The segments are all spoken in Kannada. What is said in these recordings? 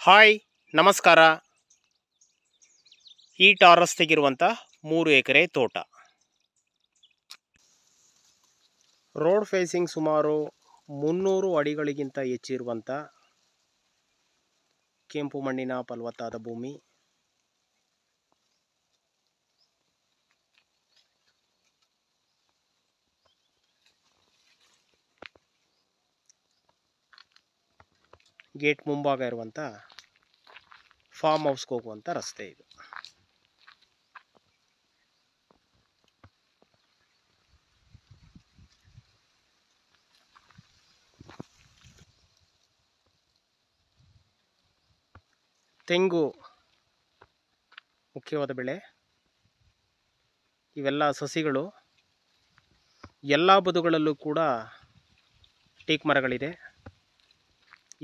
ಹಾಯ್, ನಮಸ್ಕಾರ. ಈ ಟಾರಸ್ ತೆಗಿರುವಂಥ 3 ಎಕರೆ ತೋಟ. ರೋಡ್ ಫೇಸಿಂಗ್ ಸುಮಾರು 300 ಅಡಿಗಳಿಗಿಂತ ಹೆಚ್ಚಿರುವಂಥ ಕೆಂಪು ಮಣ್ಣಿನ ಫಲವತ್ತಾದ ಭೂಮಿ. ಗೇಟ್ ಮುಂಭಾಗ ಇರುವಂಥ ಫಾರ್ಮ್ ಹೌಸ್ಗೆ ಹೋಗುವಂಥ ರಸ್ತೆ ಇದು. ತೆಂಗು ಮುಖ್ಯವಾದ ಬೆಳೆ. ಇವೆಲ್ಲ ಸಸಿಗಳು ಎಲ್ಲ ಬದುಗಳಲ್ಲೂ ಕೂಡ ಟೀಕ್ ಮರಗಳಿದೆ.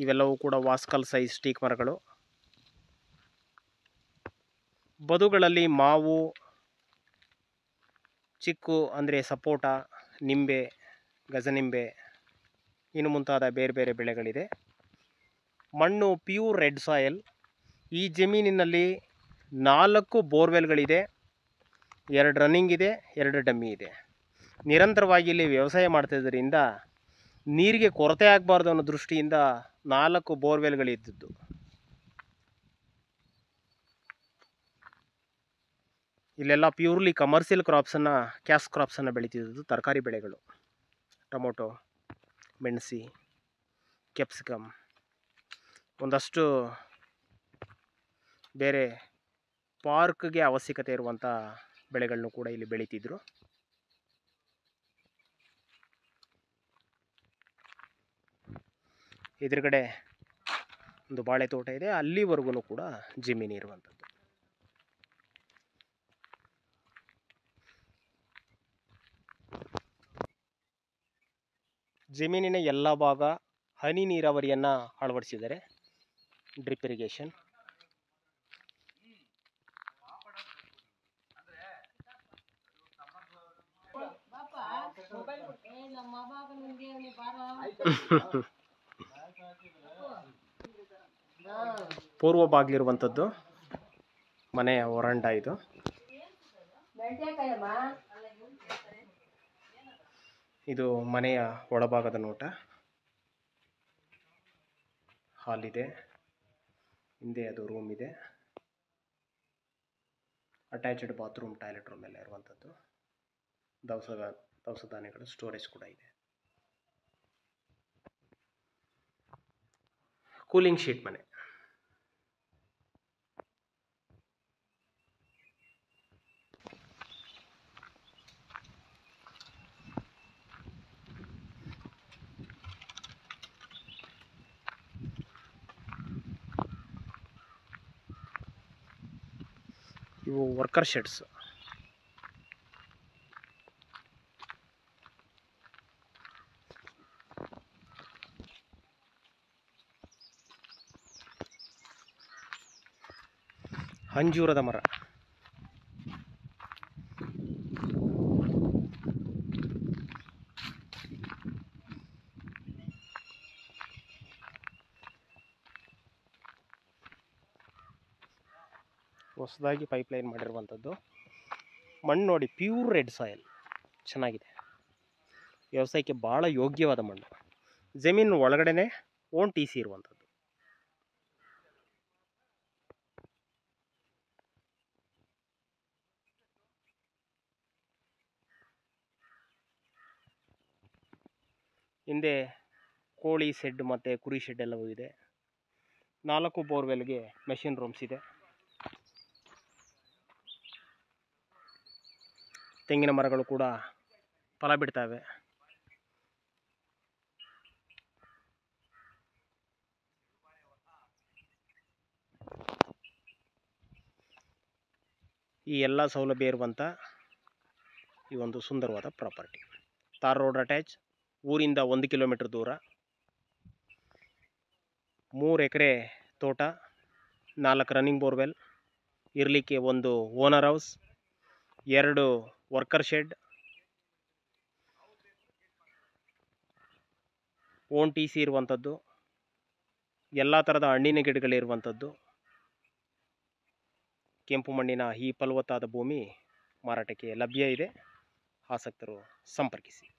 ಇವೆಲ್ಲವೂ ಕೂಡ ವಾಸ್ಕಲ್ ಸೈಜ್ ಟೀಕ್ ಮರಗಳು. ಬದುಗಳಲ್ಲಿ ಮಾವು, ಚಿಕ್ಕು ಅಂದರೆ ಸಪೋಟ, ನಿಂಬೆ, ಗಜನಿಂಬೆ ಇನ್ನು ಮುಂತಾದ ಬೇರೆ ಬೇರೆ ಬೆಳೆಗಳಿದೆ. ಮಣ್ಣು ಪ್ಯೂರ್ ರೆಡ್ ಸಾಯಿಲ್. ಈ ಜಮೀನಿನಲ್ಲಿ 4 ಬೋರ್ವೆಲ್ಗಳಿದೆ, 2 ರನ್ನಿಂಗ್ ಇದೆ, 2 ಡಮ್ಮಿ ಇದೆ. ನಿರಂತರವಾಗಿ ಇಲ್ಲಿ ವ್ಯವಸಾಯ ಮಾಡ್ತಿದ್ದರಿಂದ ನೀರಿಗೆ ಕೊರತೆ ಆಗಬಾರ್ದು ಅನ್ನೋ ದೃಷ್ಟಿಯಿಂದ 4 ಬೋರ್ವೆಲ್ಗಳಿದ್ದದ್ದು. ಇಲ್ಲೆಲ್ಲ ಪ್ಯೂರ್ಲಿ ಕಮರ್ಷಿಯಲ್ ಕ್ರಾಪ್ಸನ್ನು, ಕ್ಯಾಶ್ ಕ್ರಾಪ್ಸನ್ನು ಬೆಳೀತಿದ್ದು. ತರಕಾರಿ ಬೆಳೆಗಳು, ಟೊಮೊಟೊ, ಮೆಣಸಿ, ಕ್ಯಾಪ್ಸಿಕಮ್, ಒಂದಷ್ಟು ಬೇರೆ ಪಾರ್ಕ್ಗೆ ಅವಶ್ಯಕತೆ ಇರುವಂಥ ಬೆಳೆಗಳನ್ನು ಕೂಡ ಇಲ್ಲಿ ಬೆಳೀತಿದ್ರು. ಎದುರುಗಡೆ ಒಂದು ಬಾಳೆ ತೋಟ ಇದೆ, ಅಲ್ಲಿವರೆಗೂ ಕೂಡ ಜಮೀನು ಇರುವಂಥದ್ದು. ಜಮೀನಿನ ಎಲ್ಲ ಭಾಗ ಹನಿ ನೀರಾವರಿಯನ್ನು ಅಳವಡಿಸಿದ್ದಾರೆ. Drip irrigation. ಪೂರ್ವ ಬಾಗಿಲಿರುವಂಥದ್ದು ಮನೆಯ ವರಂಡ. ಇದು ಇದು ಮನೆಯ ಒಳಭಾಗದ ನೋಟ. ಹಾಲ್ ಇದೆ, ಹಿಂದೆ ಅದು ರೂಮ್ ಇದೆ, ಅಟ್ಯಾಚ್ಡ್ ಬಾತ್ರೂಮ್, ಟಾಯ್ಲೆಟ್ ರೂಮ್ ಎಲ್ಲ ಇರುವಂಥದ್ದು. ದವಸ ಧಾನ್ಯಗಳ ಸ್ಟೋರೇಜ್ ಕೂಡ ಇದೆ. ಕೂಲಿಂಗ್ ಶೀಟ್ ಮನೆ. ಇವು ವರ್ಕರ್ ಶೆಡ್ಸ್. ಅಂಜೂರದ ಮರ. ಹೊಸದಾಗಿ ಪೈಪ್ಲೈನ್ ಮಾಡಿರುವಂಥದ್ದು. ಮಣ್ಣು ನೋಡಿ, ಪ್ಯೂರ್ ರೆಡ್ ಸಾಯಿಲ್, ಚೆನ್ನಾಗಿದೆ. ವ್ಯವಸಾಯಕ್ಕೆ ಭಾಳ ಯೋಗ್ಯವಾದ ಮಣ್ಣು. ಜಮೀನು ಒಳಗಡೆನೆ ಓನ್ TC ಇರುವಂಥದ್ದು. ಹಿಂದೆ ಕೋಳಿ ಶೆಡ್ ಮತ್ತು ಕುರಿ ಶೆಡ್ ಎಲ್ಲವೂ ಇದೆ. 4 ಬೋರ್ವೆಲ್ಗೆ ಮೆಷಿನ್ ರೂಮ್ಸ್ ಇದೆ. ತೆಂಗಿನ ಮರಗಳು ಕೂಡ ಫಲ ಬಿಡ್ತವೆ. ಈ ಎಲ್ಲ ಸೌಲಭ್ಯ ಇರುವಂಥ ಈ ಒಂದು ಸುಂದರವಾದ ಪ್ರಾಪರ್ಟಿ. ತಾರ್ ರೋಡ್ ಅಟ್ಯಾಚ್, ಊರಿಂದ 1 ಕಿಲೋಮೀಟರ್ ದೂರ, 3 ಎಕರೆ ತೋಟ, 4 ರನ್ನಿಂಗ್ ಬೋರ್ವೆಲ್, ಇರಲಿಕ್ಕೆ 1 owner house, 2 worker shed, own TC ಇರುವಂಥದ್ದು. ಎಲ್ಲ ಥರದ ಹಣ್ಣಿನ ಗಿಡಗಳಿರುವಂಥದ್ದು. ಕೆಂಪು ಮಣ್ಣಿನ ಈ ಫಲವತ್ತಾದ ಭೂಮಿ ಮಾರಾಟಕ್ಕೆ ಲಭ್ಯ ಇದೆ. ಆಸಕ್ತರು ಸಂಪರ್ಕಿಸಿ.